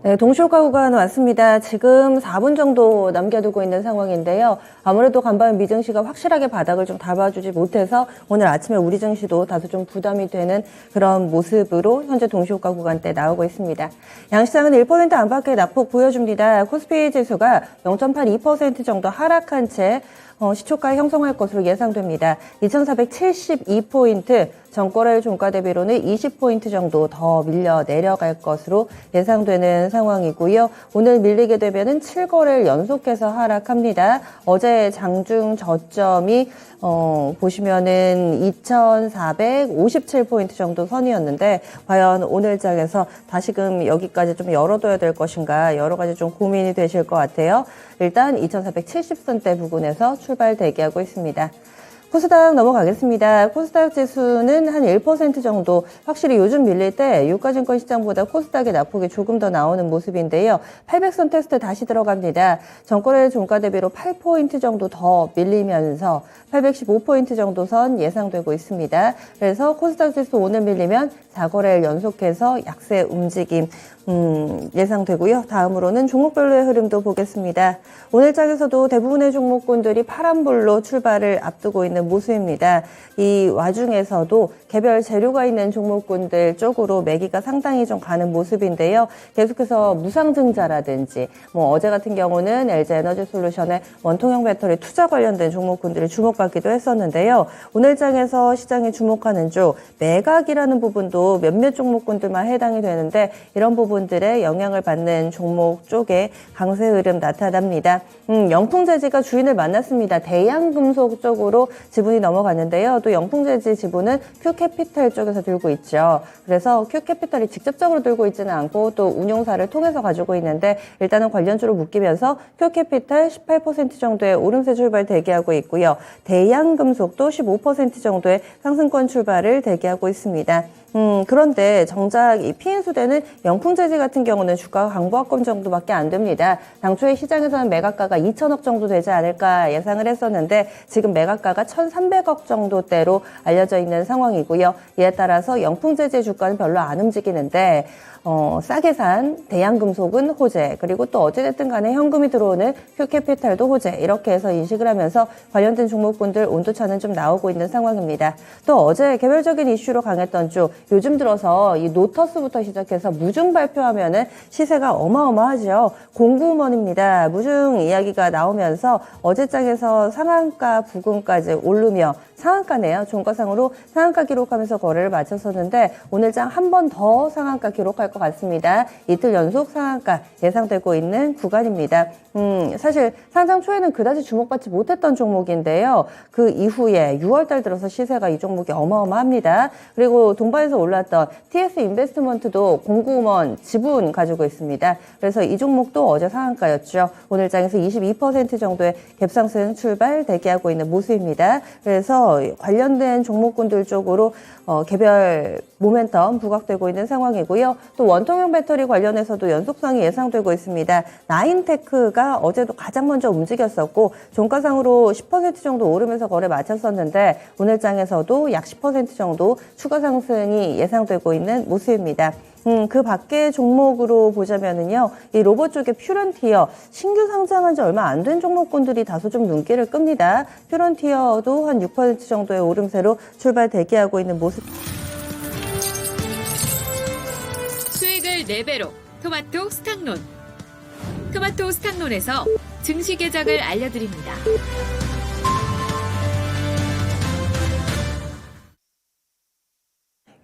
네, 동시효과 구간 왔습니다. 지금 4분 정도 남겨두고 있는 상황인데요. 아무래도 간밤 미증시가 확실하게 바닥을 좀 잡아주지 못해서 오늘 아침에 우리 증시도 다소 좀 부담이 되는 그런 모습으로 현재 동시효과 구간대 나오고 있습니다. 양시장은 1% 안팎의 낙폭 보여줍니다. 코스피 지수가 0.82% 정도 하락한 채 시초가 형성할 것으로 예상됩니다. 2472포인트, 전거래일 종가 대비로는 20포인트 정도 더 밀려 내려갈 것으로 예상되는 상황이고요. 오늘 밀리게 되면은 7거래일 연속해서 하락합니다. 어제 장중 저점이 보시면은 2457포인트 정도 선이었는데 과연 오늘 장에서 다시금 여기까지 좀 열어둬야 될 것인가 여러 가지 좀 고민이 되실 것 같아요. 일단 2470선대 부근에서 출발 대기하고 있습니다. 코스닥 넘어가겠습니다. 코스닥 지수는 한 1% 정도 확실히 요즘 밀릴 때 유가증권 시장보다 코스닥의 낙폭이 조금 더 나오는 모습인데요. 800선 테스트 다시 들어갑니다. 전거래일 종가 대비로 8포인트 정도 더 밀리면서 815포인트 정도 선 예상되고 있습니다. 그래서 코스닥 지수 오늘 밀리면 4거래일 연속해서 약세 움직임 예상되고요. 다음으로는 종목별로의 흐름도 보겠습니다. 오늘 장에서도 대부분의 종목군들이 파란불로 출발을 앞두고 있는 모습입니다. 이 와중에서도 개별 재료가 있는 종목군들 쪽으로 매기가 상당히 좀 가는 모습인데요. 계속해서 무상증자라든지 어제 같은 경우는 LG에너지솔루션의 원통형 배터리 투자 관련된 종목군들이 주목받기도 했었는데요. 오늘 장에서 시장이 주목하는 쪽 매각이라는 부분도 몇몇 종목군들만 해당이 되는데 이런 부분들의 영향을 받는 종목 쪽에 강세 흐름 나타납니다. 영풍재지가 주인을 만났습니다. 대양금속 쪽으로 지분이 넘어갔는데요. 또 영풍재지 지분은 큐캐피탈 쪽에서 들고 있죠. 그래서 큐캐피탈이 직접적으로 들고 있지는 않고 또 운용사를 통해서 가지고 있는데 일단은 관련주로 묶이면서 큐캐피탈 18% 정도의 오름세 출발 대기하고 있고요. 대양금속도 15% 정도의 상승권 출발을 대기하고 있습니다. 그런데 정작 이 피인수대는 영풍재지 같은 경우는 주가가 강보합권 정도밖에 안 됩니다. 당초에 시장에서는 매각가가 2천억 정도 되지 않을까 예상을 했었는데 지금 매각가가 1,300억 정도대로 알려져 있는 상황이고요. 이에 따라서 영풍재지의 주가는 별로 안 움직이는데 싸게 산 대양금속은 호재, 그리고 또 어찌됐든 간에 현금이 들어오는 큐캐피탈도 호재, 이렇게 해서 인식을 하면서 관련된 종목군들 온도차는 좀 나오고 있는 상황입니다. 또 어제 개별적인 이슈로 강했던 쪽, 요즘 들어서 이 노터스부터 시작해서 무중 발표하면은 시세가 어마어마하죠. 공구먼입니다. 무중 이야기가 나오면서 어제장에서 상한가 부근까지 오르며 상한가네요. 종가상으로 상한가 기록하면서 거래를 마쳤었는데 오늘장 한 번 더 상한가 기록할 것 같습니다. 이틀 연속 상한가 예상되고 있는 구간입니다. 사실 상장 초에는 그다지 주목받지 못했던 종목인데요. 그 이후에 6월달 들어서 시세가 이 종목이 어마어마합니다. 그리고 동반에서 올랐던 TS 인베스트먼트도 공구먼 지분 가지고 있습니다. 그래서 이 종목도 어제 상한가였죠. 오늘 장에서 22% 정도의 갭상승 출발 대기하고 있는 모습입니다. 그래서 관련된 종목군들 쪽으로 개별 모멘텀 부각되고 있는 상황이고요. 또 원통형 배터리 관련해서도 연속성이 예상되고 있습니다. 나인테크가 어제도 가장 먼저 움직였었고 종가상으로 10% 정도 오르면서 거래 마쳤었는데 오늘 장에서도 약 10% 정도 추가 상승이 예상되고 있는 모습입니다. 그 밖의 종목으로 보자면은요, 이 로봇 쪽의 퓨런티어, 신규 상장한 지 얼마 안 된 종목군들이 다소 좀 눈길을 끕니다. 퓨런티어도 한 6% 정도의 오름세로 출발 대기하고 있는 모습. 수익을 4배로 토마토 스탁론. 토마토 스탁론에서 증시 계작을 알려드립니다.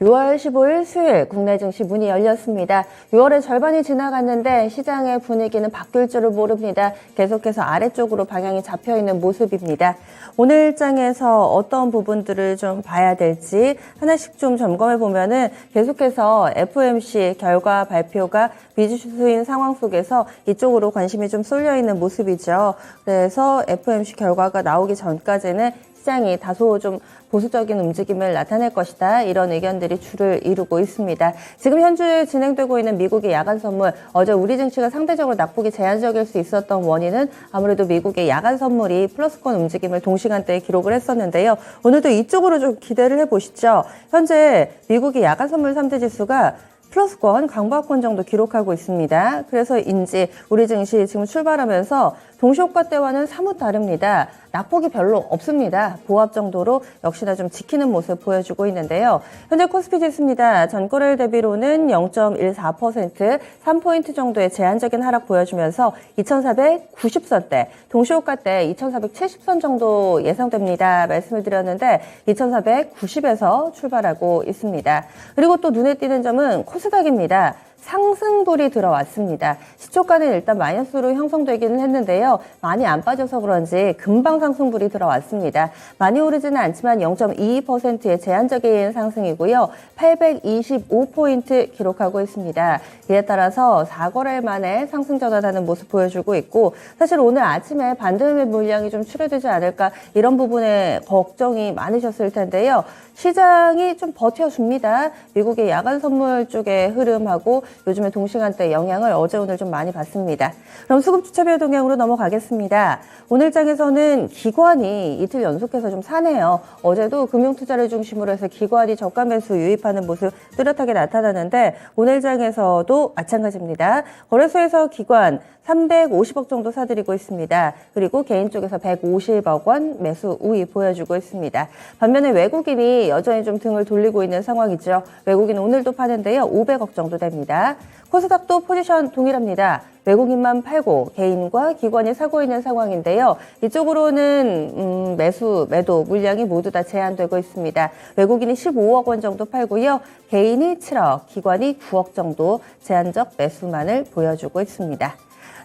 6월 15일 수요일 국내 증시 문이 열렸습니다. 6월의 절반이 지나갔는데 시장의 분위기는 바뀔 줄을 모릅니다. 계속해서 아래쪽으로 방향이 잡혀있는 모습입니다. 오늘 장에서 어떤 부분들을 좀 봐야 될지 하나씩 좀 점검해 보면은 계속해서 FOMC 결과 발표가 미지수인 상황 속에서 이쪽으로 관심이 좀 쏠려 있는 모습이죠. 그래서 FOMC 결과가 나오기 전까지는 시장이 다소 좀 보수적인 움직임을 나타낼 것이다. 이런 의견들이 주를 이루고 있습니다. 지금 현재 진행되고 있는 미국의 야간 선물, 어제 우리 증시가 상대적으로 낙폭이 제한적일 수 있었던 원인은 아무래도 미국의 야간 선물이 플러스권 움직임을 동시간대에 기록을 했었는데요. 오늘도 이쪽으로 좀 기대를 해보시죠. 현재 미국의 야간 선물 3대 지수가 플러스권, 강보합권 정도 기록하고 있습니다. 그래서인지 우리 증시 지금 출발하면서 동시효과 때와는 사뭇 다릅니다. 낙폭이 별로 없습니다. 보합 정도로 역시나 좀 지키는 모습 보여주고 있는데요. 현재 코스피 지수입니다. 전거래일 대비로는 0.14%, 3포인트 정도의 제한적인 하락 보여주면서 2490선대, 동시효과 때 2470선 정도 예상됩니다. 말씀을 드렸는데 2490에서 출발하고 있습니다. 그리고 또 눈에 띄는 점은 코스닥입니다. 상승불이 들어왔습니다. 시초가는 일단 마이너스로 형성되기는 했는데요. 많이 안 빠져서 그런지 금방 상승불이 들어왔습니다. 많이 오르지는 않지만 0.22%의 제한적인 상승이고요. 825포인트 기록하고 있습니다. 이에 따라서 4거래일 만에 상승 전환하는 모습 보여주고 있고 사실 오늘 아침에 반등의 물량이 좀 출회되지 않을까 이런 부분에 걱정이 많으셨을 텐데요. 시장이 좀 버텨줍니다. 미국의 야간 선물 쪽의 흐름하고 요즘에 동시간대 영향을 어제 오늘 좀 많이 받습니다. 그럼 수급 주차별 동향으로 넘어가겠습니다. 오늘 장에서는 기관이 이틀 연속해서 좀 사네요. 어제도 금융투자를 중심으로 해서 기관이 저가 매수 유입하는 모습 뚜렷하게 나타나는데 오늘 장에서도 마찬가지입니다. 거래소에서 기관 350억 정도 사들이고 있습니다. 그리고 개인 쪽에서 150억 원 매수 우위 보여주고 있습니다. 반면에 외국인이 여전히 좀 등을 돌리고 있는 상황이죠. 외국인 오늘도 파는데요. 500억 정도 됩니다. 코스닥도 포지션 동일합니다. 외국인만 팔고 개인과 기관이 사고 있는 상황인데요. 이쪽으로는 매도 물량이 모두 다 제한되고 있습니다. 외국인이 15억 원 정도 팔고요. 개인이 7억, 기관이 9억 정도 제한적 매수만을 보여주고 있습니다.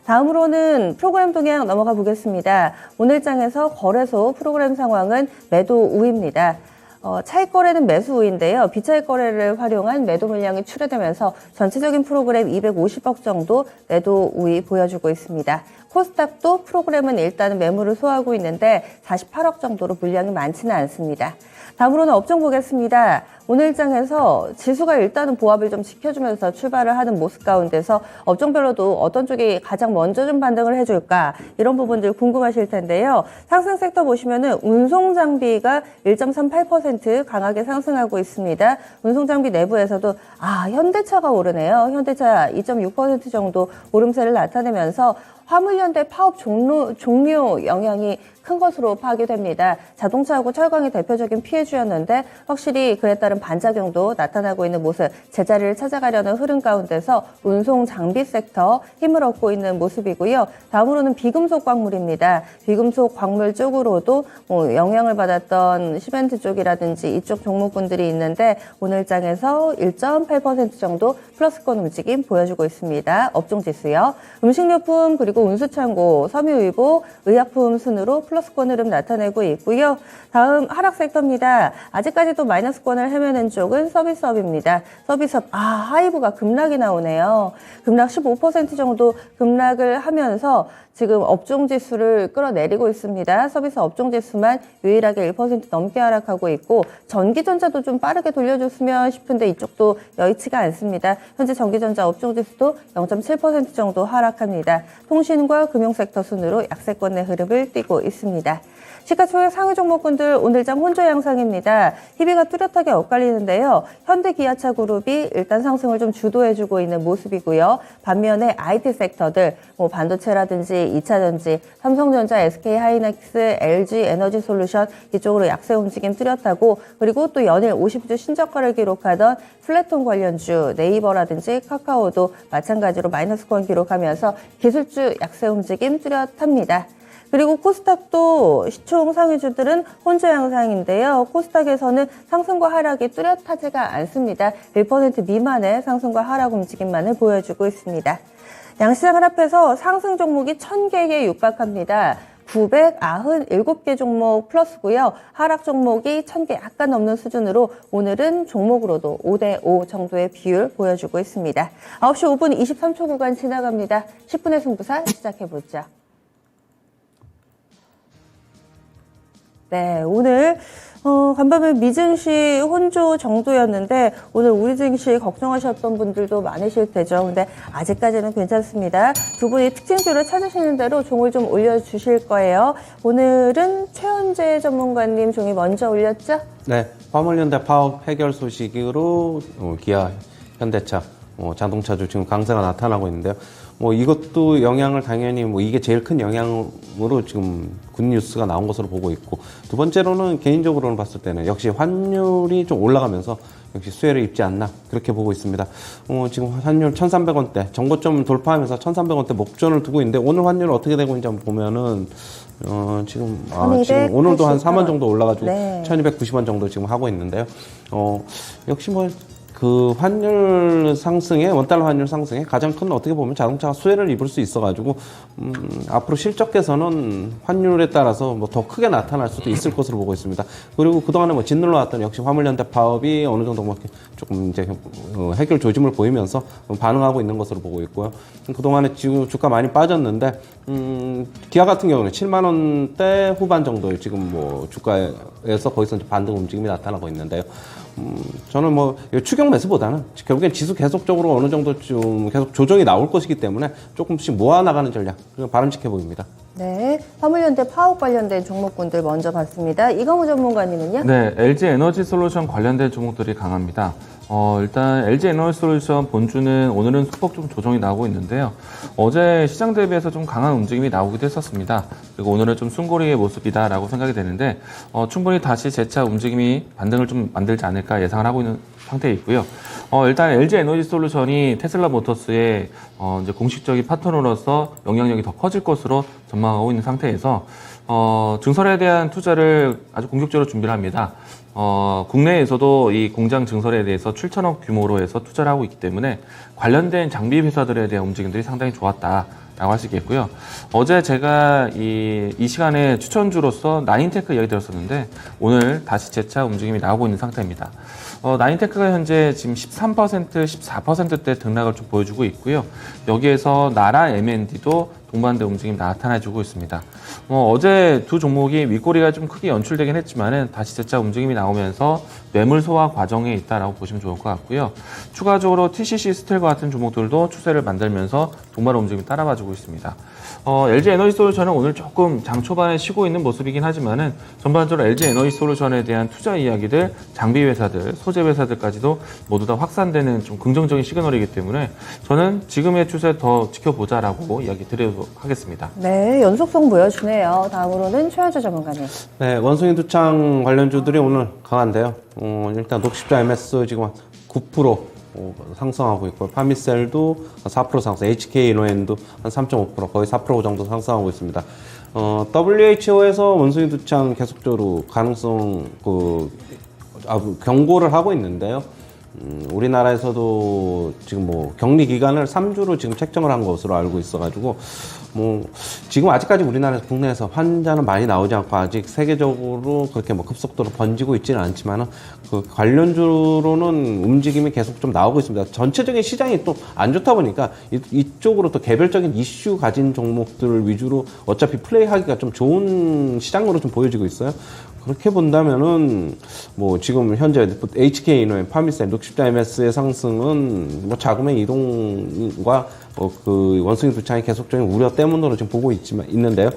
다음으로는 프로그램 동향 넘어가 보겠습니다. 오늘 장에서 거래소 프로그램 상황은 매도 우입니다. 차익 거래는 매수 우인데요. 비차익 거래를 활용한 매도 물량이 출회되면서 전체적인 프로그램 250억 정도 매도 우위 보여주고 있습니다. 코스닥도 프로그램은 일단은 매물을 소화하고 있는데 48억 정도로 물량이 많지는 않습니다. 다음으로는 업종 보겠습니다. 오늘 장에서 지수가 일단은 보합을 좀 지켜주면서 출발을 하는 모습 가운데서 업종별로도 어떤 쪽이 가장 먼저 좀 반등을 해줄까 이런 부분들 궁금하실 텐데요. 상승 섹터 보시면은 운송 장비가 1.38% 강하게 상승하고 있습니다. 운송 장비 내부에서도 현대차가 오르네요. 현대차 2.6% 정도 오름세를 나타내면서 화물연대 파업 종료 영향이 큰 것으로 파악됩니다. 자동차하고 철강이 대표적인 피해주였는데 확실히 그에 따른 반작용도 나타나고 있는 모습, 제자리를 찾아가려는 흐름 가운데서 운송 장비 섹터 힘을 얻고 있는 모습이고요. 다음으로는 비금속 광물입니다. 비금속 광물 쪽으로도 영향을 받았던 시멘트 쪽이라든지 이쪽 종목군들이 있는데 오늘 장에서 1.8% 정도 플러스권 움직임 보여주고 있습니다. 업종지수요. 음식료품 그리고 운수창고, 섬유의보, 의약품 순으로 플러스권 흐름 나타내고 있고요. 다음 하락 섹터입니다. 아직까지도 마이너스권을 헤매는 쪽은 서비스업입니다. 서비스업, 하이브가 급락이 나오네요. 급락 15% 정도 급락을 하면서 지금 업종지수를 끌어내리고 있습니다. 서비스 업종지수만 유일하게 1% 넘게 하락하고 있고 전기전자도 좀 빠르게 돌려줬으면 싶은데 이쪽도 여의치가 않습니다. 현재 전기전자 업종지수도 0.7% 정도 하락합니다. 통신과 금융섹터 순으로 약세권의 흐름을 띠고 있습니다. 시가총액 상위 종목군들 오늘장 혼조 양상입니다. 희비가 뚜렷하게 엇갈리는데요. 현대기아차 그룹이 일단 상승을 좀 주도해주고 있는 모습이고요. 반면에 IT 섹터들, 반도체라든지 2차전지, 삼성전자, SK하이닉스, LG 에너지솔루션 이쪽으로 약세 움직임 뚜렷하고 그리고 또 연일 50주 신저가를 기록하던 플랫폼 관련주 네이버라든지 카카오도 마찬가지로 마이너스권 기록하면서 기술주 약세 움직임 뚜렷합니다. 그리고 코스닥도 시총 상위주들은 혼조 양상인데요. 코스닥에서는 상승과 하락이 뚜렷하지가 않습니다. 1% 미만의 상승과 하락 움직임만을 보여주고 있습니다. 양시장을 합해서 상승 종목이 1000개에 육박합니다. 997개 종목 플러스고요. 하락 종목이 1000개 약간 넘는 수준으로 오늘은 종목으로도 5대5 정도의 비율 보여주고 있습니다. 9시 5분 23초 구간 지나갑니다. 10분의 승부사 시작해보죠. 네, 오늘 간밤에 미증시 혼조 정도였는데 오늘 우리 증시 걱정하셨던 분들도 많으실 테죠. 근데 아직까지는 괜찮습니다. 두 분이 특징주를 찾으시는 대로 종을 좀 올려주실 거예요. 오늘은 최현재 전문가님 종이 먼저 올렸죠? 네, 화물연대 파업 해결 소식으로 기아 현대차, 자동차주 지금 강세가 나타나고 있는데요. 이것도 영향을 당연히 이게 제일 큰 영향으로 지금 굿뉴스가 나온 것으로 보고 있고, 두 번째로는 개인적으로는 봤을 때는 역시 환율이 좀 올라가면서 역시 수혜를 입지 않나 그렇게 보고 있습니다. 지금 환율 1,300원대 정고점 돌파하면서 1,300원대 목전을 두고 있는데, 오늘 환율 어떻게 되고 있는지 한번 보면은 지금 오늘도 한 4만 정도 올라가지고 네. 1,290원 정도 지금 하고 있는데요. 역시 그 환율 상승에, 원달러 환율 상승에 가장 큰 어떻게 보면 자동차가 수혜를 입을 수 있어가지고, 앞으로 실적 개선은 환율에 따라서 더 크게 나타날 수도 있을 것으로 보고 있습니다. 그리고 그동안에 짓눌러 왔던 역시 화물연대 파업이 어느 정도 조금 이제 해결 조짐을 보이면서 반응하고 있는 것으로 보고 있고요. 그동안에 지금 주가 많이 빠졌는데, 기아 같은 경우는 7만원대 후반 정도 지금 주가에서 거기서 이제 반등 움직임이 나타나고 있는데요. 저는 추격 매수보다는 결국엔 지수 계속적으로 어느 정도 좀 계속 조정이 나올 것이기 때문에 조금씩 모아나가는 전략, 바람직해 보입니다. 네, 화물연대 파업 관련된 종목군들 먼저 봤습니다. 이광우 전문가님은요? 네, LG 에너지 솔루션 관련된 종목들이 강합니다. 일단 LG 에너지 솔루션 본주는 오늘은 소폭 좀 조정이 나오고 있는데요. 어제 시장 대비해서 좀 강한 움직임이 나오기도 했었습니다. 그리고 오늘은 좀 숨고리의 모습이다라고 생각이 되는데, 충분히 다시 재차 움직임이 반등을 좀 만들지 않을까 예상을 하고 있는 상태에 있고요. 일단 LG 에너지 솔루션이 테슬라 모터스의 이제 공식적인 파트너로서 영향력이 더 커질 것으로 전망하고 있는 상태에서 증설에 대한 투자를 아주 공격적으로 준비를 합니다. 국내에서도 이 공장 증설에 대해서 7천억 규모로 해서 투자를 하고 있기 때문에 관련된 장비 회사들에 대한 움직임들이 상당히 좋았다라고 할 수 있겠고요. 어제 제가 이 시간에 추천주로서 나인테크 이야기 드렸었는데, 오늘 다시 재차 움직임이 나오고 있는 상태입니다. 나인테크가 현재 지금 13%, 14%대 등락을 좀 보여주고 있고요. 여기에서 나라 M&D도 동반대 움직임이 나타나주고 있습니다. 어제 두 종목이 윗꼬리가 좀 크게 연출되긴 했지만은 다시 재차 움직임이 나오면서 매물 소화 과정에 있다라고 보시면 좋을 것 같고요. 추가적으로 TCC 스틸과 같은 종목들도 추세를 만들면서 동반 움직임이 따라와주고 있습니다. LG 에너지 솔루션은 오늘 조금 장 초반에 쉬고 있는 모습이긴 하지만은 전반적으로 LG 에너지 솔루션에 대한 투자 이야기들, 장비 회사들, 소재 회사들까지도 모두 다 확산되는 좀 긍정적인 시그널이기 때문에 저는 지금의 추세 더 지켜보자라고 이야기 드리도록 하겠습니다. 네, 연속성 보여주네요. 다음으로는 최현재 전문가님. 네, 원숭이 두창 관련주들이 오늘 강한데요. 일단 녹십자 MS 지금 9% 상승하고 있고요. 파미셀도 4% 상승, HK이노엔도 한 3.5% 거의 4% 정도 상승하고 있습니다. WHO에서 원숭이 두창 계속적으로 가능성 경고를 하고 있는데요. 우리나라에서도 지금 격리 기간을 3주로 지금 책정을 한 것으로 알고 있어가지고, 지금 아직까지 우리나라에서 국내에서 환자는 많이 나오지 않고 아직 세계적으로 그렇게 급속도로 번지고 있지는 않지만은 그 관련주로는 움직임이 계속 좀 나오고 있습니다. 전체적인 시장이 또 안 좋다 보니까 이쪽으로 또 개별적인 이슈 가진 종목들 위주로 어차피 플레이하기가 좀 좋은 시장으로 좀 보여지고 있어요. 그렇게 본다면은 지금 현재 HK이노엔, 파미셀, 녹십자 MS의 상승은 자금의 이동과 그 원숭이 두창의 계속적인 우려 때문으로 지금 보고 있는데요.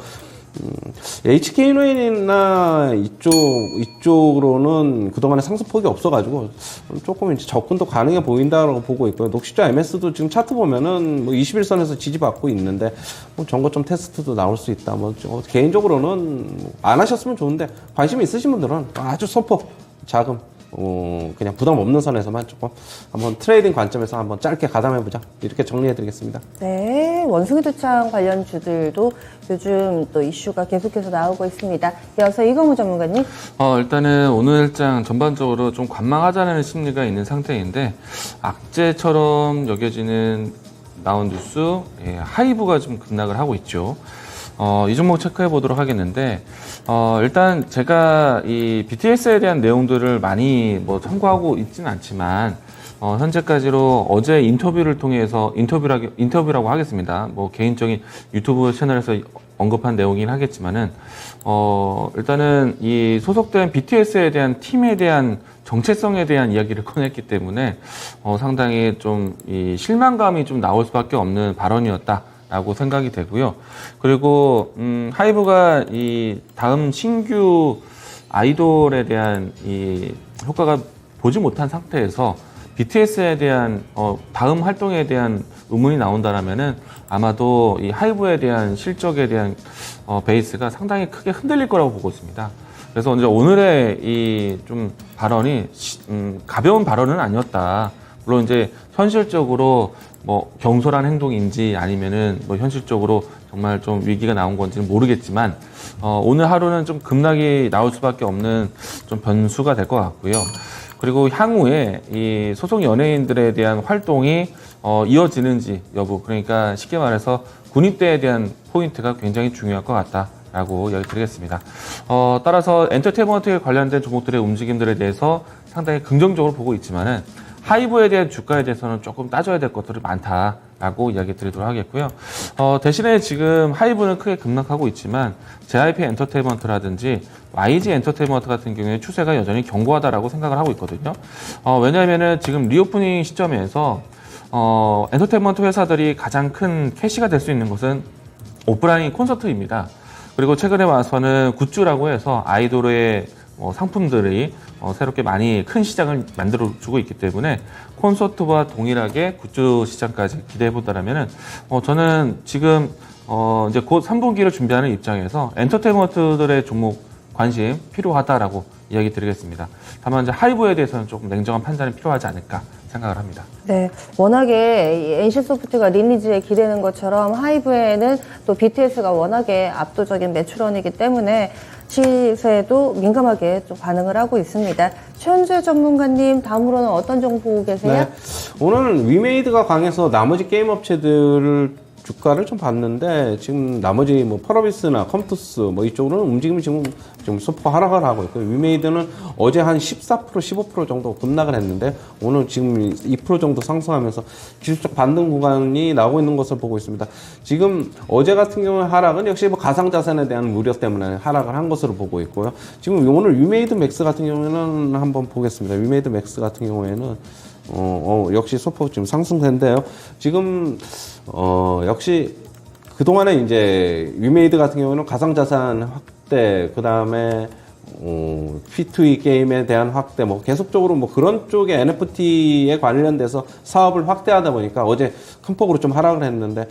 HK이노엔이나 이쪽으로는 그동안에 상승폭이 없어가지고 조금 이제 접근도 가능해 보인다라고 보고 있고요. 녹십자 MS도 지금 차트 보면은 21선에서 지지받고 있는데 전고점 테스트도 나올 수 있다. 개인적으로는 안 하셨으면 좋은데 관심 있으신 분들은 아주 소폭 자금 그냥 부담 없는 선에서만 조금 한번 트레이딩 관점에서 한번 짧게 가담해보자, 이렇게 정리해드리겠습니다. 네, 원숭이 두창 관련주들도 요즘 또 이슈가 계속해서 나오고 있습니다. 이어서 이광우 전문가님. 일단은 오늘장 전반적으로 좀 관망하자는 심리가 있는 상태인데, 악재처럼 여겨지는 나온 뉴스, 하이브가 좀 급락을 하고 있죠. 이 종목 체크해 보도록 하겠는데, 일단 제가 이 BTS에 대한 내용들을 많이 참고하고 있지는 않지만, 현재까지로 어제 인터뷰를 통해서 인터뷰라고 하겠습니다. 개인적인 유튜브 채널에서 언급한 내용이긴 하겠지만은, 일단은 이 소속된 BTS에 대한 팀에 대한 정체성에 대한 이야기를 꺼냈기 때문에, 상당히 좀 이 실망감이 좀 나올 수밖에 없는 발언이었다 라고 생각이 되고요. 그리고 하이브가 이 다음 신규 아이돌에 대한 이 효과가 보지 못한 상태에서 BTS에 대한 다음 활동에 대한 의문이 나온다라면은 아마도 이 하이브에 대한 실적에 대한 베이스가 상당히 크게 흔들릴 거라고 보고 있습니다. 그래서 이제 오늘의 이 좀 발언이 가벼운 발언은 아니었다. 물론 이제 현실적으로 뭐 경솔한 행동인지 아니면은 뭐 현실적으로 정말 좀 위기가 나온 건지는 모르겠지만 오늘 하루는 좀 급락이 나올 수밖에 없는 좀 변수가 될 것 같고요. 그리고 향후에 이 소속 연예인들에 대한 활동이 이어지는지 여부, 그러니까 쉽게 말해서 군입대에 대한 포인트가 굉장히 중요할 것 같다라고 이야기 드리겠습니다. 따라서 엔터테인먼트에 관련된 종목들의 움직임들에 대해서 상당히 긍정적으로 보고 있지만은 하이브에 대한 주가에 대해서는 조금 따져야 될 것들이 많다라고 이야기 드리도록 하겠고요. 대신에 지금 하이브는 크게 급락하고 있지만 JYP 엔터테인먼트라든지 YG 엔터테인먼트 같은 경우에 추세가 여전히 견고하다라고 생각을 하고 있거든요. 왜냐하면은 지금 리오프닝 시점에서 엔터테인먼트 회사들이 가장 큰 캐시가 될 수 있는 것은 오프라인 콘서트입니다. 그리고 최근에 와서는 굿즈라고 해서 아이돌의 상품들이 새롭게 많이 큰 시장을 만들어주고 있기 때문에 콘서트와 동일하게 굿즈 시장까지 기대해본다면은 저는 지금 이제 곧 3분기를 준비하는 입장에서 엔터테인먼트들의 종목 관심 필요하다라고 이야기 드리겠습니다. 다만 이제 하이브에 대해서는 조금 냉정한 판단이 필요하지 않을까 생각을 합니다. 네, 워낙에 NC소프트가 리니지에 기대는 것처럼 하이브에는 또 BTS가 워낙에 압도적인 매출원이기 때문에 시세도 민감하게 좀 반응을 하고 있습니다. 최현재 전문가님, 다음으로는 어떤 정보 보고 계세요? 네. 오늘은 위메이드가 강해서 나머지 게임 업체들 주가를 좀 봤는데 지금 나머지 뭐 펄어비스나 컴투스 뭐 이쪽으로는 움직임이 지금 소폭 하락을 하고 있고요. 위메이드는 어제 한 14% 15% 정도 급락을 했는데 오늘 지금 2% 정도 상승하면서 기술적 반등 구간이 나오고 있는 것을 보고 있습니다. 지금 어제 같은 경우에 하락은 역시 뭐 가상자산에 대한 우려 때문에 하락을 한 것으로 보고 있고요. 지금 오늘 위메이드 맥스 같은 경우에는 한번 보겠습니다. 위메이드 맥스 같은 경우에는 역시 소폭 지금 상승세인데요. 지금 역시 그동안에 이제 위메이드 같은 경우는 가상자산 확대, 그 다음에 P2E 게임에 대한 확대, 뭐 계속적으로 뭐 그런 쪽에 NFT에 관련돼서 사업을 확대하다 보니까 어제 큰 폭으로 좀 하락을 했는데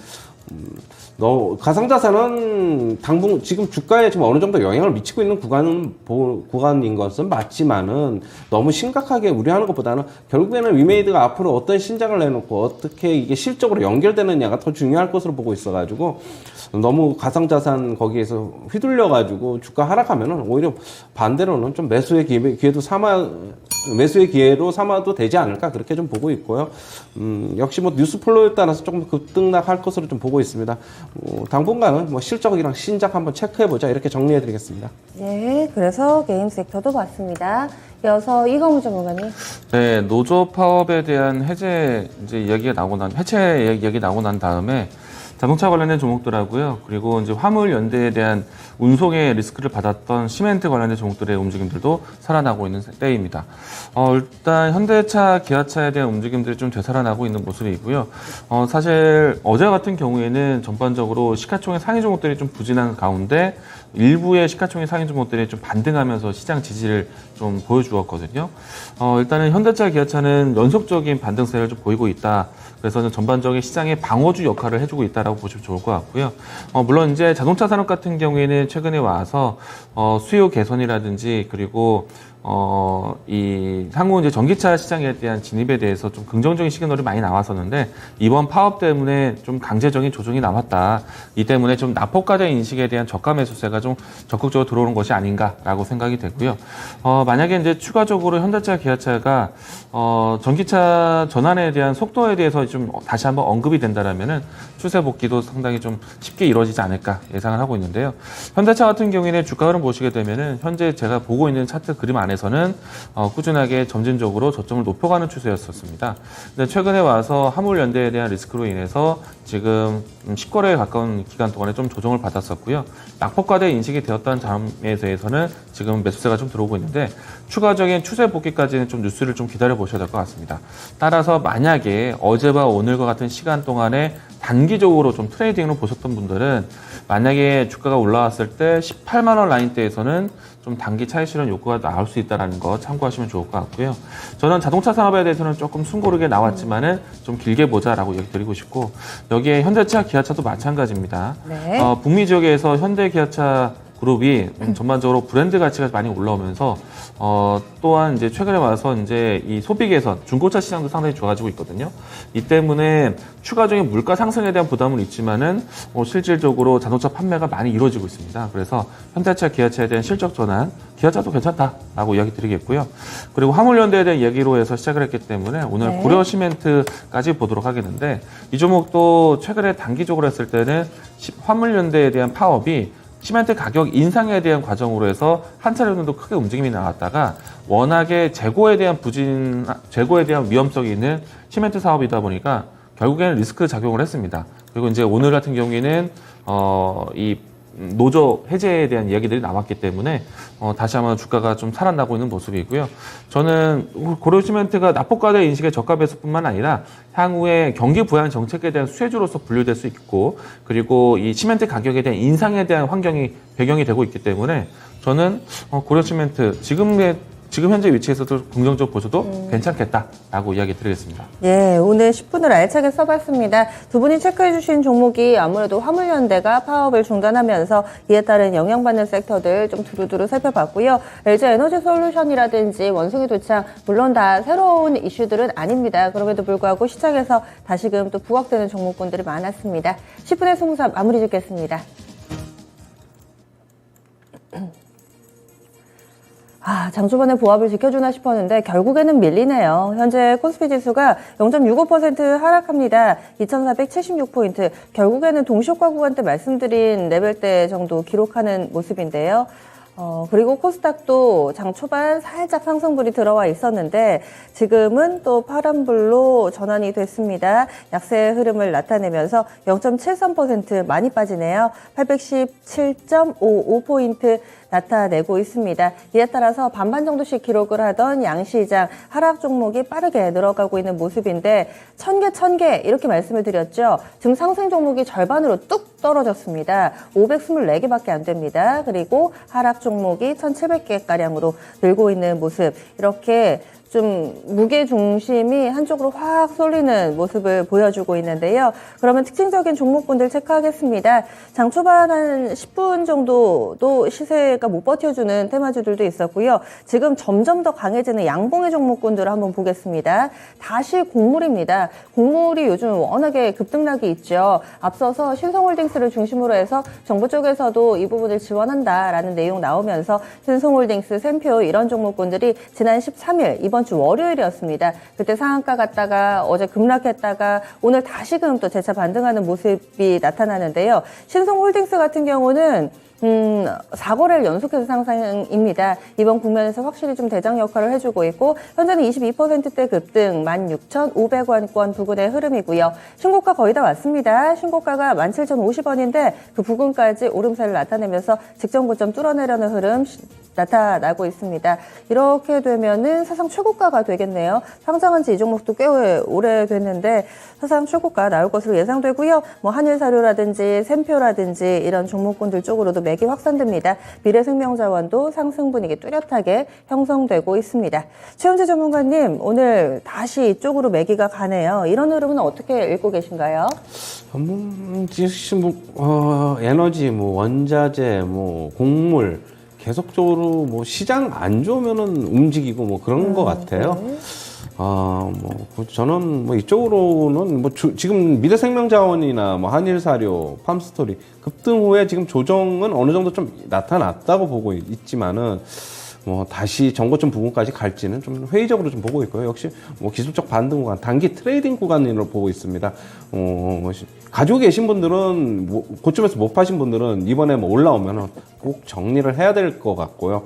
가상자산은 당분 지금 주가에 지금 어느 정도 영향을 미치고 있는 구간인 것은 맞지만은 너무 심각하게 우려하는 것보다는 결국에는 위메이드가 앞으로 어떤 신작을 내놓고 어떻게 이게 실적으로 연결되느냐가 더 중요할 것으로 보고 있어가지고 너무 가상자산 거기에서 휘둘려가지고 주가 하락하면은 오히려 반대로는 좀 매수의 기회로 삼아도 되지 않을까 그렇게 좀 보고 있고요. 역시 뭐 뉴스 플로우에 따라서 조금 급등락할 것으로 좀 보고 있습니다. 당분간은 뭐 실적이랑 신작 한번 체크해보자 이렇게 정리해드리겠습니다. 네, 그래서 게임 섹터도 봤습니다. 이어서 이광우 전문가님. 네, 노조 파업에 대한 해체 이야기가 나오고 난 다음에 자동차 관련된 종목들하고요. 그리고 이제 화물 연대에 대한 운송의 리스크를 받았던 시멘트 관련된 종목들의 움직임들도 살아나고 있는 때입니다. 일단 현대차, 기아차에 대한 움직임들이 좀 되살아나고 있는 모습이고요. 사실 어제 같은 경우에는 전반적으로 시가총액 상위 종목들이 좀 부진한 가운데 일부의 시가총액 상위 종목들이 좀 반등하면서 시장 지지를 좀 보여주었거든요. 일단은 현대차, 기아차는 연속적인 반등세를 좀 보이고 있다. 그래서 전반적인 시장의 방어주 역할을 해주고 있다라고 보시면 좋을 것 같고요. 물론 이제 자동차 산업 같은 경우에는 최근에 와서 수요 개선이라든지 그리고 이 향후 이제 전기차 시장에 대한 진입에 대해서 좀 긍정적인 시그널이 많이 나왔었는데 이번 파업 때문에 좀 강제적인 조정이 나왔다. 이 때문에 좀 납폭과대 인식에 대한 저가 매수세가 좀 적극적으로 들어오는 것이 아닌가라고 생각이 되고요. 만약에 이제 추가적으로 현대차, 기아차가 전기차 전환에 대한 속도에 대해서 좀 다시 한번 언급이 된다라면은 추세 복귀도 상당히 좀 쉽게 이루어지지 않을까 예상을 하고 있는데요. 현대차 같은 경우에는 주가 흐름 보시게 되면은 현재 제가 보고 있는 차트 그림 안에서는 꾸준하게 점진적으로 저점을 높여가는 추세였었습니다. 근데 최근에 와서 화물 연대에 대한 리스크로 인해서 지금 10거래에 가까운 기간 동안에 좀 조정을 받았었고요. 낙폭과대 인식이 되었다는 점에 대해서는 지금 매수세가 좀 들어오고 있는데 추가적인 추세 복귀까지는 좀 뉴스를 좀 기다려 보셔야 될 것 같습니다. 따라서 만약에 어제와 오늘과 같은 시간 동안에 단기적으로 좀 트레이딩으로 보셨던 분들은 만약에 주가가 올라왔을 때 18만 원 라인대에서는 좀 단기 차익 실현 욕구가 나올 수 있다는 거 참고하시면 좋을 것 같고요. 저는 자동차 산업에 대해서는 조금 숨고르게 나왔지만은 좀 길게 보자라고 얘기 드리고 싶고, 여기에 현대차, 기아차도 마찬가지입니다. 네. 북미 지역에서 현대, 기아차 그룹이 전반적으로 브랜드 가치가 많이 올라오면서 또한 이제 최근에 와서 이제 이 소비 개선, 중고차 시장도 상당히 좋아지고 있거든요. 이 때문에 추가적인 물가 상승에 대한 부담은 있지만은 실질적으로 자동차 판매가 많이 이루어지고 있습니다. 그래서 현대차, 기아차에 대한 실적 전환, 기아차도 괜찮다라고 이야기 드리겠고요. 그리고 화물연대에 대한 얘기로 해서 시작을 했기 때문에 오늘 네. 고려 시멘트까지 보도록 하겠는데, 이 종목도 최근에 단기적으로 했을 때는 화물연대에 대한 파업이 시멘트 가격 인상에 대한 과정으로 해서 한 차례 정도 크게 움직임이 나왔다가, 워낙에 재고에 대한 위험성이 있는 시멘트 사업이다 보니까 결국에는 리스크 작용을 했습니다. 그리고 이제 오늘 같은 경우에는 이 노조 해제에 대한 이야기들이 나왔기 때문에 다시 한번 주가가 좀 살아나고 있는 모습이고요. 저는 고려시멘트가 납폭과대 인식의 저가 배수뿐만 아니라 향후에 경기 부양 정책에 대한 수혜주로서 분류될 수 있고, 그리고 이 시멘트 가격에 대한 인상에 대한 배경이 되고 있기 때문에 저는 고려시멘트 지금 현재 위치에서도 긍정적으로 보셔도 괜찮겠다라고 이야기 드리겠습니다. 예, 오늘 10분을 알차게 써봤습니다. 두 분이 체크해주신 종목이 아무래도 화물연대가 파업을 중단하면서 이에 따른 영향받는 섹터들 좀 두루두루 살펴봤고요. LG 에너지 솔루션이라든지 원숭이 도창, 물론 다 새로운 이슈들은 아닙니다. 그럼에도 불구하고 시장에서 다시금 또 부각되는 종목군들이 많았습니다. 10분의 승부사 마무리 짓겠습니다. 장 초반에 보합을 지켜주나 싶었는데 결국에는 밀리네요. 현재 코스피 지수가 0.65% 하락합니다. 2,476포인트. 결국에는 동시효과 구간 때 말씀드린 레벨대 정도 기록하는 모습인데요. 그리고 코스닥도 장 초반 살짝 상승불이 들어와 있었는데 지금은 또 파란불로 전환이 됐습니다. 약세 흐름을 나타내면서 0.73% 많이 빠지네요. 817.55포인트 나타내고 있습니다. 이에 따라서 반반 정도씩 기록을 하던 양시장 하락 종목이 빠르게 늘어가고 있는 모습인데 1000개 이렇게 말씀을 드렸죠. 지금 상승 종목이 절반으로 뚝 떨어졌습니다. 524개밖에 안 됩니다. 그리고 하락 종목이 1700개가량으로 늘고 있는 모습. 이렇게 좀 무게 중심이 한쪽으로 확 쏠리는 모습을 보여주고 있는데요. 그러면 특징적인 종목군들 체크하겠습니다. 장 초반 한 10분 정도도 시세가 못 버텨주는 테마주들도 있었고요. 지금 점점 더 강해지는 양봉의 종목군들을 한번 보겠습니다. 다시 곡물입니다. 곡물이 요즘 워낙에 급등락이 있죠. 앞서서 신성홀딩스를 중심으로 해서 정부 쪽에서도 이 부분을 지원한다라는 내용 나오면서 신성홀딩스, 샘표 이런 종목군들이 지난 13일 이번 주 월요일이었습니다. 그때 상한가 갔다가 어제 급락했다가 오늘 다시금 또 재차 반등하는 모습이 나타나는데요. 신성홀딩스 같은 경우는 4거래를 연속해서 상승입니다. 이번 국면에서 확실히 좀 대장 역할을 해주고 있고 현재는 22%대 급등 16,500원권 부근의 흐름이고요. 신고가 거의 다 왔습니다. 신고가가 17,050원인데 그 부근까지 오름세를 나타내면서 직전 고점 뚫어내려는 흐름 나타나고 있습니다. 이렇게 되면은 사상 최고가가 되겠네요. 상장한 지 이 종목도 꽤 오래됐는데 사상 최고가 나올 것으로 예상되고요. 뭐 한일사료라든지 샘표라든지 이런 종목군들 쪽으로도 매기 확산됩니다. 미래생명자원도 상승 분위기 뚜렷하게 형성되고 있습니다. 최현재 전문가님, 오늘 다시 이쪽으로 매기가 가네요. 이런 흐름은 어떻게 읽고 계신가요? 에너지, 원자재, 곡물 계속적으로 시장 안 좋으면은 움직이고 그런 것 같아요. 저는 이쪽으로는 지금 미래생명자원이나 한일사료, 팜스토리 급등 후에 지금 조정은 어느 정도 좀 나타났다고 보고 있지만은 다시 전고점 부분까지 갈지는 좀 회의적으로 좀 보고 있고요. 역시 기술적 반등 구간, 단기 트레이딩 구간으로 보고 있습니다. 가지고 계신 분들은 고점에서 못 파신 분들은 이번에 올라오면은 꼭 정리를 해야 될 것 같고요.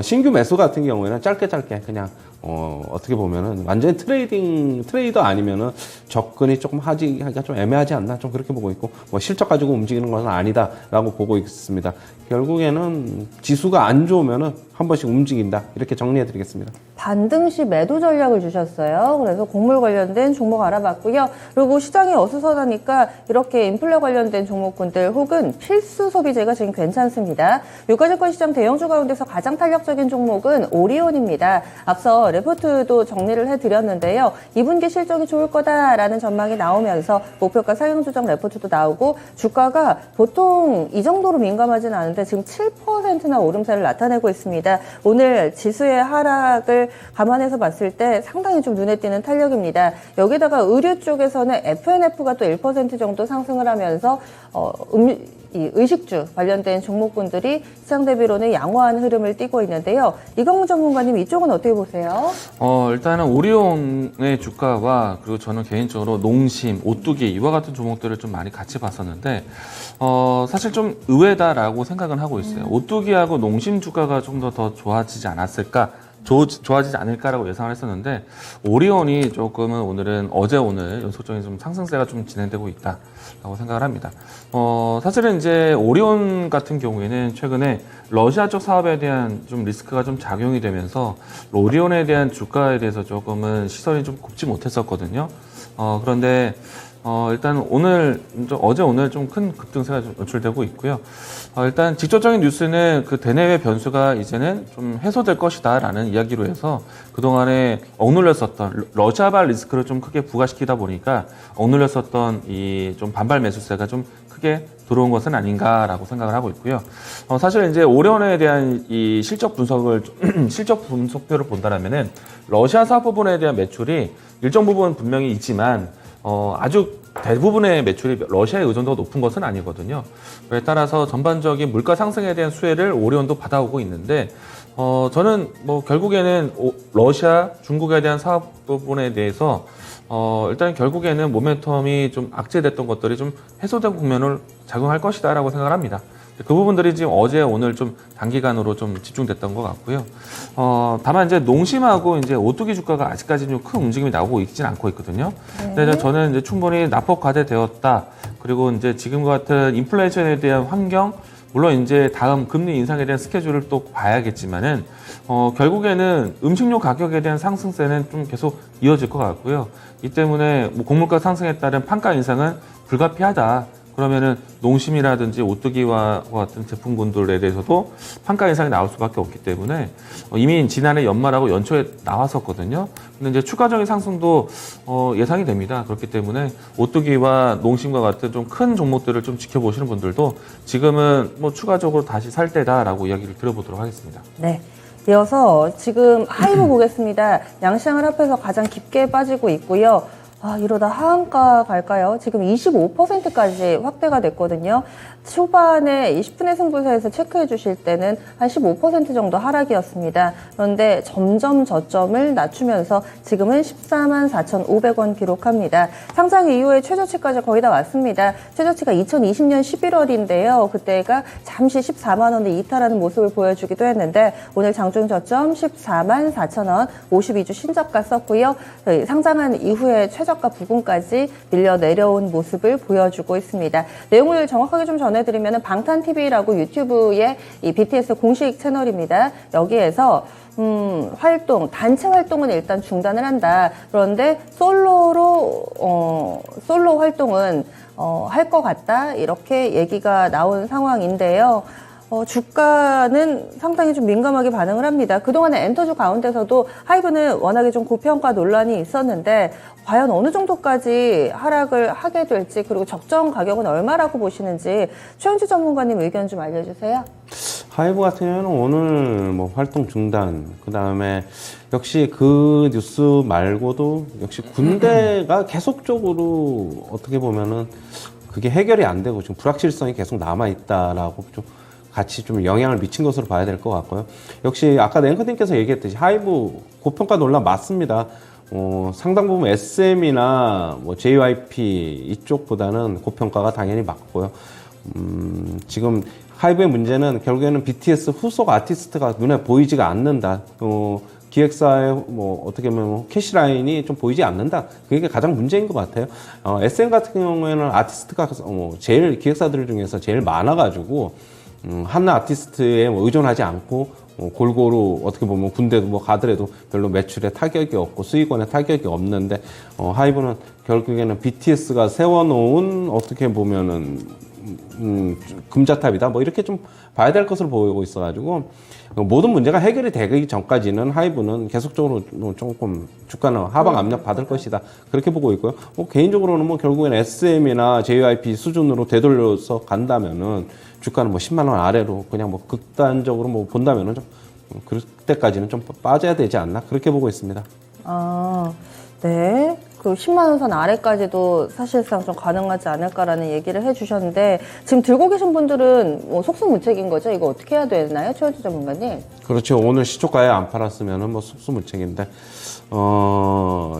신규 매수 같은 경우에는 짧게 그냥 어떻게 보면은 완전히 트레이더 아니면은 접근이 조금 하기가 좀 애매하지 않나 좀 그렇게 보고 있고 뭐 실적 가지고 움직이는 것은 아니다라고 보고 있습니다. 결국에는 지수가 안 좋으면은 한 번씩 움직인다 이렇게 정리해 드리겠습니다. 반등시 매도 전략을 주셨어요. 그래서 곡물 관련된 종목 알아봤고요. 그리고 시장이 어수선하니까 이렇게 인플레 관련된 종목군들 혹은 필수 소비재가 지금 괜찮습니다. 유가증권 시장 대형주 가운데서 가장 탄력적인 종목은 오리온입니다. 앞서 레포트도 정리를 해드렸는데요. 2분기 실적이 좋을 거다라는 전망이 나오면서 목표가 상향 조정 레포트도 나오고 주가가 보통 이 정도로 민감하진 않은데 지금 7%나 오름세를 나타내고 있습니다. 오늘 지수의 하락을 감안해서 봤을 때 상당히 좀 눈에 띄는 탄력입니다. 여기다가 의류 쪽에서는 FNF가 또 1% 정도 상승을 하면서 이 의식주 관련된 종목군들이 시장 대비로는 양호한 흐름을 띠고 있는데요. 이광훈 전문가님 이쪽은 어떻게 보세요? 일단은 오리온의 주가와 그리고 저는 개인적으로 농심, 오뚜기 이와 같은 종목들을 좀 많이 같이 봤었는데 사실 좀 의외다라고 생각은 하고 있어요. 오뚜기하고 농심 주가가 좀 더 좋아지지 않았을까? 좋아지지 않을까라고 예상을 했었는데 오리온이 조금은 오늘 연속적인 좀 상승세가 좀 진행되고 있다라고 생각을 합니다. 사실은 이제 오리온 같은 경우에는 최근에 러시아 쪽 사업에 대한 좀 리스크가 좀 작용이 되면서 오리온에 대한 주가에 대해서 조금은 시선이 좀 곱지 못했었거든요. 그런데 일단 어제 오늘 좀 큰 급등세가 좀 연출되고 있고요. 일단 직접적인 뉴스는 그 대내외 변수가 이제는 좀 해소될 것이다라는 이야기로 해서 그동안에 억눌렸었던 러시아발 리스크를 좀 크게 부과시키다 보니까 억눌렸었던 이 좀 반발 매수세가 좀 크게 들어온 것은 아닌가라고 생각을 하고 있고요. 사실 이제 오리온에 대한 이 실적 분석표를 본다라면은 러시아 사업 부분에 대한 매출이 일정 부분 분명히 있지만 아주 대부분의 매출이 러시아의 의존도가 높은 것은 아니거든요. 그에 따라서 전반적인 물가 상승에 대한 수혜를 오리온도 받아오고 있는데, 저는 뭐 결국에는 러시아, 중국에 대한 사업 부분에 대해서 일단 결국에는 모멘텀이 좀 악재됐던 것들이 좀 해소된 국면을 작용할 것이다라고 생각을 합니다. 그 부분들이 지금 어제 오늘 좀 단기간으로 좀 집중됐던 것 같고요. 다만 이제 농심하고 이제 오뚜기 주가가 아직까지는 큰 움직임이 나오고 있지는 않고 있거든요. 근데 저는 이제 충분히 납폭 과대되었다. 그리고 이제 지금과 같은 인플레이션에 대한 환경, 물론 이제 다음 금리 인상에 대한 스케줄을 또 봐야겠지만은 결국에는 음식료 가격에 대한 상승세는 좀 계속 이어질 것 같고요. 이 때문에 뭐 곡물가 상승에 따른 판가 인상은 불가피하다. 그러면은 농심이라든지 오뚜기와 같은 제품군들에 대해서도 판가 인상이 나올 수밖에 없기 때문에 이미 지난해 연말하고 연초에 나왔었거든요. 근데 이제 추가적인 상승도 예상이 됩니다. 그렇기 때문에 오뚜기와 농심과 같은 좀 큰 종목들을 좀 지켜보시는 분들도 지금은 뭐 추가적으로 다시 살 때다라고 이야기를 드려보도록 하겠습니다. 네. 이어서 지금 하이브 보겠습니다. 양시장을 합해서 가장 깊게 빠지고 있고요. 이러다 하한가 갈까요? 지금 25%까지 확대가 됐거든요. 초반에 20분의 승부사에서 체크해 주실 때는 한 15% 정도 하락이었습니다. 그런데 점점 저점을 낮추면서 지금은 144,500원 기록합니다. 상장 이후에 최저치까지 거의 다 왔습니다. 최저치가 2020년 11월인데요. 그때가 잠시 14만 원을 이탈하는 모습을 보여주기도 했는데 오늘 장중 저점 14만 4천 원 52주 신저가 썼고요. 상장한 이후에 최저가 부근까지 밀려 내려온 모습을 보여주고 있습니다. 내용을 정확하게 좀 전해드리면 방탄TV라고 유튜브의 이 BTS 공식 채널입니다. 여기에서 단체 활동은 일단 중단을 한다. 그런데 솔로 활동은 할 것 같다. 이렇게 얘기가 나온 상황인데요. 주가는 상당히 좀 민감하게 반응을 합니다. 그동안에 엔터주 가운데서도 하이브는 워낙에 좀 고평가 논란이 있었는데 과연 어느 정도까지 하락을 하게 될지 그리고 적정 가격은 얼마라고 보시는지 최현주 전문가님 의견 좀 알려주세요. 하이브 같은 경우는 오늘 뭐 활동 중단, 그 다음에 역시 그 뉴스 말고도 역시 군대가 계속적으로 어떻게 보면은 그게 해결이 안 되고 지금 불확실성이 계속 남아있다라고 좀 같이 좀 영향을 미친 것으로 봐야 될 것 같고요. 역시 아까 앵커님께서 얘기했듯이 하이브 고평가 논란 맞습니다. 상당 부분 SM이나 뭐 JYP 이쪽보다는 고평가가 당연히 맞고요. 지금 하이브의 문제는 결국에는 BTS 후속 아티스트가 눈에 보이지가 않는다. 기획사의 뭐 어떻게 보면 캐시라인이 좀 보이지 않는다. 그게 가장 문제인 것 같아요. SM 같은 경우에는 아티스트가 제일 기획사들 중에서 제일 많아가지고 한 아티스트에 뭐 의존하지 않고 골고루 어떻게 보면 군대도 뭐 가더라도 별로 매출에 타격이 없고 수익원에 타격이 없는데 하이브는 결국에는 BTS가 세워놓은 어떻게 보면은 금자탑이다 뭐 이렇게 좀 봐야 될 것으로 보이고 있어가지고 모든 문제가 해결이 되기 전까지는 하이브는 계속적으로 조금 주가는 하방 압력 받을 것이다 그렇게 보고 있고요. 개인적으로는 뭐 결국에는 SM이나 JYP 수준으로 되돌려서 간다면은 주가는 뭐 10만 원 아래로 그냥 뭐 극단적으로 뭐 본다면은 좀 그때까지는 좀 빠져야 되지 않나 그렇게 보고 있습니다. 아, 네. 그 10만 원 선 아래까지도 사실상 좀 가능하지 않을까라는 얘기를 해주셨는데 지금 들고 계신 분들은 뭐 속수무책인 거죠? 이거 어떻게 해야 되나요, 최원주 전문가님? 그렇죠. 오늘 시초가에 안 팔았으면은 뭐 속수무책인데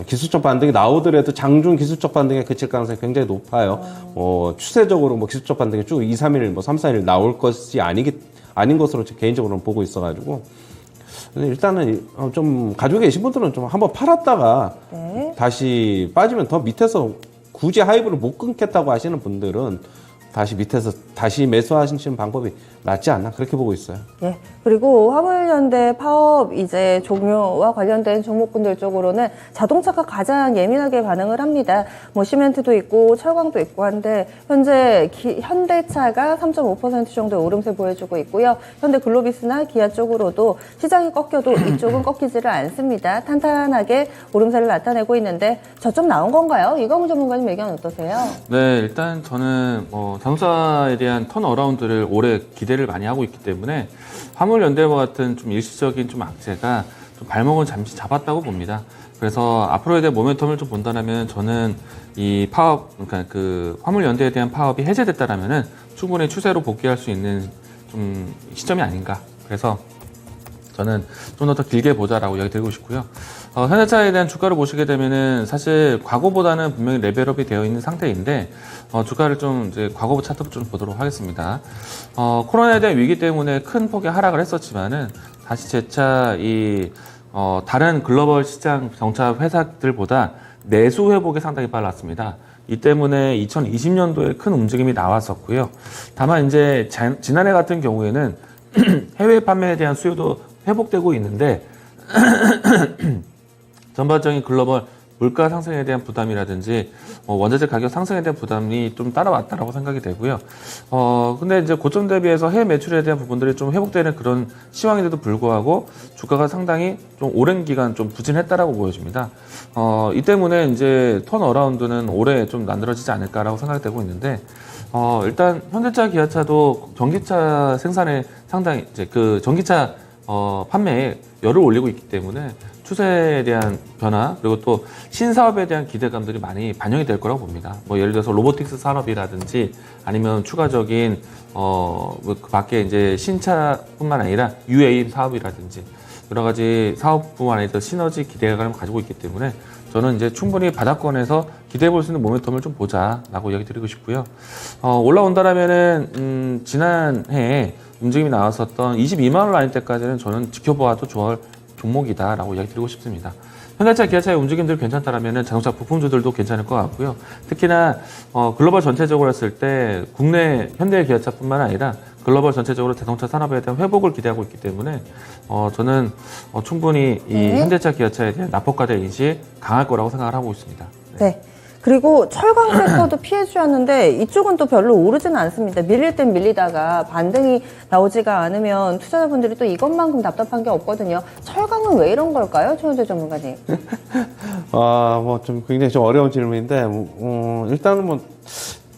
기술적 반등이 나오더라도 장중 기술적 반등에 그칠 가능성이 굉장히 높아요. 추세적으로 뭐 기술적 반등이 쭉 2, 3일, 뭐 3, 4일 나올 것이 아닌 것으로 개인적으로는 보고 있어가지고. 일단은 좀 가지고 계신 분들은 좀 한번 팔았다가 네. 다시 빠지면 더 밑에서 굳이 하이브를 못 끊겠다고 하시는 분들은 다시 밑에서 다시 매수하시는 방법이 낫지 않나 그렇게 보고 있어요. 예. 그리고 화물연대 파업 이제 종료와 관련된 종목군들 쪽으로는 자동차가 가장 예민하게 반응을 합니다. 뭐 시멘트도 있고 철강도 있고 한데 현재 현대차가 3.5% 정도의 오름세 보여주고 있고요. 현대글로비스나 기아 쪽으로도 시장이 꺾여도 이쪽은 꺾이지를 않습니다. 탄탄하게 오름세를 나타내고 있는데 저점 나온 건가요? 이광우 전문가님 의견 어떠세요? 네, 일단 저는 자동차에 대한 턴어라운드를 올해 기대를 많이 하고 있기 때문에 화물연대와 같은 좀 일시적인 좀 악재가 좀 발목은 잠시 잡았다고 봅니다. 그래서 앞으로에 대한 모멘텀을 좀 본다면 저는 이 파업, 그러니까 그 화물연대에 대한 파업이 해제됐다라면은 충분히 추세로 복귀할 수 있는 좀 시점이 아닌가. 그래서 저는 좀 더 길게 보자라고 이야기 드리고 싶고요. 현대차에 대한 주가를 보시게 되면은 사실 과거보다는 분명히 레벨업이 되어 있는 상태인데 주가를 좀 이제 과거 차트로 좀 보도록 하겠습니다. 코로나에 대한 위기 때문에 큰 폭의 하락을 했었지만은 다시 재차 다른 글로벌 시장 정차 회사들보다 내수 회복이 상당히 빨랐습니다. 이 때문에 2020년도에 큰 움직임이 나왔었고요. 다만 이제 지난해 같은 경우에는 해외 판매에 대한 수요도 회복되고 있는데 전반적인 글로벌 물가 상승에 대한 부담이라든지 원자재 가격 상승에 대한 부담이 좀 따라왔다라고 생각이 되고요. 근데 이제 고점 대비해서 해외 매출에 대한 부분들이 좀 회복되는 그런 시황인데도 불구하고 주가가 상당히 좀 오랜 기간 좀 부진했다라고 보여집니다. 이 때문에 이제 턴어라운드는 올해 좀 만들어지지 않을까라고 생각이 되고 있는데 일단 현대차, 기아차도 전기차 생산에 상당히 이제 그 전기차 판매에 열을 올리고 있기 때문에 추세에 대한 변화 그리고 또 신사업에 대한 기대감들이 많이 반영이 될 거라고 봅니다. 뭐 예를 들어서 로보틱스 산업이라든지 아니면 추가적인 그 밖에 이제 신차뿐만 아니라 UAM 사업이라든지 여러 가지 사업뿐만 아니라 시너지 기대감을 가지고 있기 때문에 저는 이제 충분히 바닥권에서 기대해 볼 수 있는 모멘텀을 좀 보자라고 이야기 드리고 싶고요. 올라온다라면은 지난해에 움직임이 나왔었던 22만 원 라인 때까지는 저는 지켜봐도 좋을 종목이다라고 이야기 드리고 싶습니다. 현대차, 기아차의 움직임들이 괜찮다라면 자동차 부품주들도 괜찮을 것 같고요. 특히나 글로벌 전체적으로 했을 때 국내 현대 기아차뿐만 아니라 글로벌 전체적으로 자동차 산업에 대한 회복을 기대하고 있기 때문에 저는 충분히 이 현대차, 기아차에 대한 납폭과대 인식이 강할 거라고 생각을 하고 있습니다. 네. 그리고 철강 섹터도 피해 주셨는데 이쪽은 또 별로 오르지는 않습니다. 밀릴 땐 밀리다가 반등이 나오지가 않으면 투자자분들이 또 이것만큼 답답한 게 없거든요. 철강은 왜 이런 걸까요? 최원재 전문가님. 뭐 좀 굉장히 좀 어려운 질문인데 일단은 뭐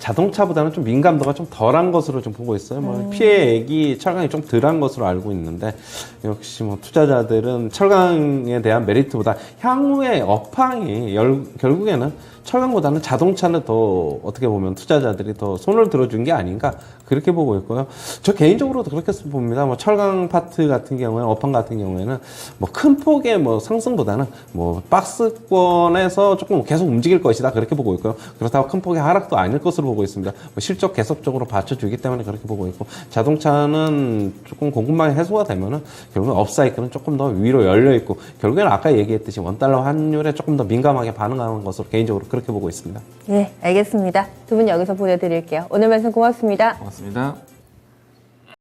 자동차보다는 좀 민감도가 좀 덜한 것으로 좀 보고 있어요. 뭐 피해액이 철강이 좀 덜한 것으로 알고 있는데 역시 뭐 투자자들은 철강에 대한 메리트보다 향후의 업황이 결국에는 철강보다는 자동차는 더 어떻게 보면 투자자들이 더 손을 들어준 게 아닌가 그렇게 보고 있고요. 저 개인적으로도 그렇게 봅니다. 뭐 철강 파트 같은 경우에 업황 같은 경우에는 뭐 큰 폭의 뭐 상승보다는 뭐 박스권에서 조금 계속 움직일 것이다 그렇게 보고 있고요. 그렇다고 큰 폭의 하락도 아닐 것으로 보고 있습니다. 뭐 실적 계속적으로 받쳐주기 때문에 그렇게 보고 있고, 자동차는 조금 공급망이 해소가 되면은 결국은 업사이클은 조금 더 위로 열려 있고, 결국에는 아까 얘기했듯이 원달러 환율에 조금 더 민감하게 반응하는 것으로 개인적으로 그렇게 보고 있습니다. 네, 알겠습니다. 두 분 여기서 보내드릴게요. 오늘 말씀 고맙습니다. 고맙습니다.